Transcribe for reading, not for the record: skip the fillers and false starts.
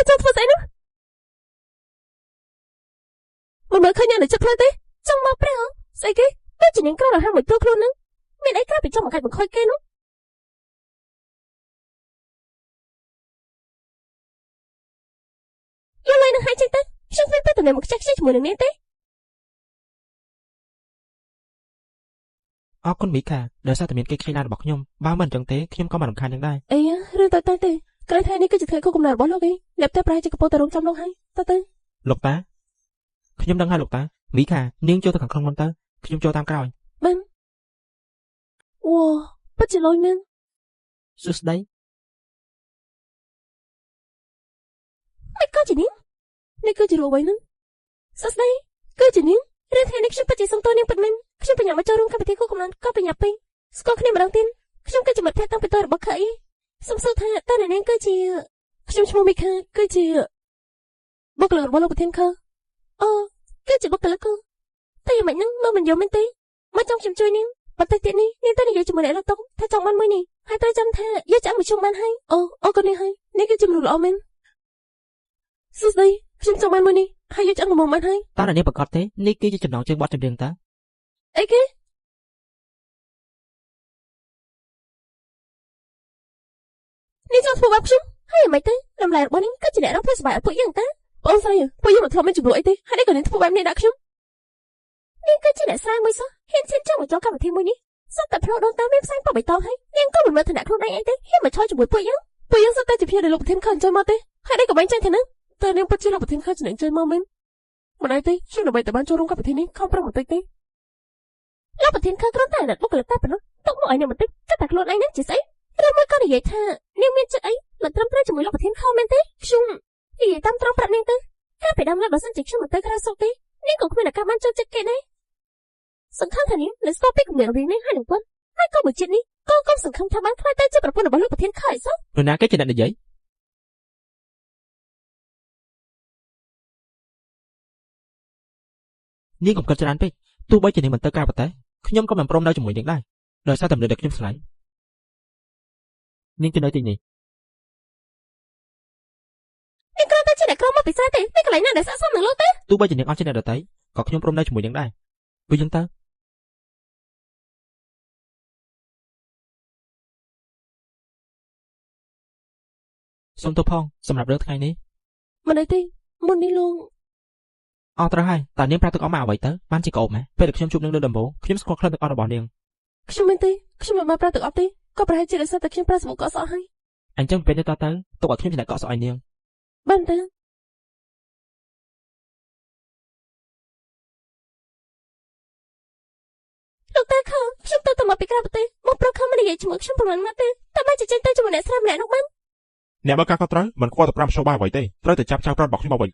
ចូលធ្វើស្អីនោះមិនមើលឃើញអ្នកនៅចិត្តផ្លូវទេចង់មកព្រះស្អីគេដូចជានាងក្ររហាមួយទូខ្លួននឹងមានអីក្រៅពីចង់មកកាច់បង្ខូចគេនោះយកលុយនឹងឲ្យចេញទៅខ្ញុំគ្មានពេលទៅអ្នកមកខ្ជិះជាមួយនឹងនាងទេអរគុណមីកាដោយសារតែមានគេឃើញឡានរបស់ខ្ញុំបើមិនអញ្ចឹងទេខ្ញុំក៏មិនរំខានយ៉ាងដែរអីរឿងតើទេក្រោយថ្ងៃនេះគឺជាថ្ងៃខួបកំណើតរបស់លោកឯងអ្នកតែប្រហែលជាកំពុងតែរងចាំលោកហើយតើលោកតាខ្ញុំដឹងហើយលោកតាមីកានាងចូលទៅខាងក្នុងមុនទៅខ្ញុំចូលតាមក្រោយបានអូពិតជាលុយមែនសួស្ដីមិនក៏ជានាងនេះគឺជារូបអ្វីហ្នឹងសួស្ដីគឺជានាងរឿងថ្ងៃនេះខ្ញុំពិតជាសុំទោសនាងពិតមែនខ្ញុំបញ្ញាមកចូលរួមកម្មវិធីខួបកំណើតក៏បញ្ញាពេញស្គាល់គ្នាម្ដងទៀតខ្ញុំគឺជាមិត្តភក្តិតាំងពីតើរបស់ខៃសុំសួរថាតើនាងគឺជាខ្ញុំឈ្មោះមីខាគឺជាបុគ្គលិករបស់លោកប្រធានខអូគឺជាបុគ្គលិកតែយ៉ាងម៉េចហ្នឹងមើលមិនយល់មែនទេមកចង់ខ្ញុំជួយនាងបន្តិចទៀតនេះនាងទៅនិយាយជាមួយអ្នកលោកតុកថាចង់បានមួយនេះហើយត្រូវចាំថាយកឆ្អឹងមកជុំបានហើយអូក៏នេះហើយនាងគឺជាមនុស្សល្អមែនសួស្ដីខ្ញុំចង់បានមួយនេះហើយយកឆ្អឹងមកបានហើយតើនាងប្រកាសទេនេះគឺជាចំណងជើងបត់ចម្រៀងតើអីគេនេះចង់ធ្វើបាបខ្ញុំហើយមិនទេតម្លៃរបស់នាងគឺជាអ្នករកផ្លូវសុបាយឲ្យពួកយើងតើបងស្រីពួកយើងមិនធ្លាប់មានចំនួនអីទេហើយនេះក៏នាងធ្វើបែបនេះដាក់ខ្ញុំនាងគឺជាអ្នកស្រាវមួយសោះហ៊ានឈានចង់មកចូលកម្មវិធីមួយនេះសុទ្ធតែផ្លោដូនតាមមានផ្សែងបបៃតងហើយនាងក៏មិនមើលឋានៈខ្លួនឯងអីទេហ៊ានមកឈរជាមួយពួកយើងសុទ្ធតែជាភៀវដែលលោកប្រធានខំជួយមកទេហើយនេះក៏បែងចែកទៅនឹងតើនាងពិតជាលោកប្រធានខំជួយមកមែនមិនអីទេខ្ញុំដើម្បីតែបានចូលរួមកម្មវិធីនេះខំប្រឹងបន្តិចទេលោកប្រធានខំគ្រាន់តែអ្នកបុគ្គលិកតែប៉ុណ្ណោះទុកមកឲ្យនាងបន្តិចគិតតែខ្លួនឯងនេះជាស្អីឬមួយក៏និយាយថានាងមានចិត្តអីមិនត្រឹមត្រូវជាមួយលោកប្រធានខំមែនទេខ្ញុំនិយាយតាមត្រង់ប្រាប់នាងទៅកាលពីដើមឡើយបើសិនជាខ្ញុំមិនទៅក្រៅស្រុកទេនាងក៏គ្មានឱកាសបានចូលចិត្តគេដែរសង្ឃឹមថានាងនឹងស្គាល់ពីគំនិតរបស់នាងហើយនឹងគាត់ហើយក៏មួយជាតិនេះក៏កុំសង្ឃឹមថាបានខ្លាចទៅជាប្រពន្ធរបស់លោកប្រធានខំអីសោះនរណាគេជាអ្នកនិយាយនាងកុំគិតច្រើនពេកទោះបីជានាងមិនទៅក្រៅប្រទេសខ្ញុំក៏មិនព្រមនៅជាមួយនាងដែរដោយសារតែមនុស្សដែលខ្ញុំស្រឡាញ់នាងទៅនៅទីនេះនាងគ្រាន់តែជាអ្នកក្រមកពិសេសទេតែកន្លែងណាដែលស័ក្តិសមនឹងលោកទេទោះបីជានាងអត់ជាអ្នកដទៃក៏ខ្ញុំព្រមនៅជាមួយនាងដែរព្រោះយ៉ាងទៅសូមទោសផងសម្រាប់រឿងថ្ងៃនេះមិនអីទេមុននេះលោកអត់ត្រូវហើយតើនាងប្រាប់ទឹកអស់មកអ្វីទៅបានជាកោបម៉ែពេលដែលខ្ញុំជួបនឹងលើដំបូងខ្ញុំស្គាល់ក្លិនទឹកអស់របស់នាងខ្ញុំមិនទេខ្ញុំមិនបានប្រាប់ទឹកអស់ទេក៏ប្រហែលជាដោយសារតែខ្ញុំប្រើសម្បកកក់សក់ហើយអញ្ចឹងពេលនេះតើទុកឲ្យខ្ញុំជាអ្នកកក់សក់ឲ្យនាងបានទេលោកតាខំខ្ញុំទៅមកពីក្រៅប្រទេសមកប្រកខំមិននិយាយជាមួយខ្ញុំប្រហែលណាស់ទេតែបានជាចេញទៅជាមួយអ្នកស្រីម្នាក់នោះបានអ្នកបើការក៏ត្រូវមិនខ្វល់តែ5 show បាយអ្វីទេត្រូវតែចាប់ចៅប្រាប់របស់ខ្ញុំអ្វី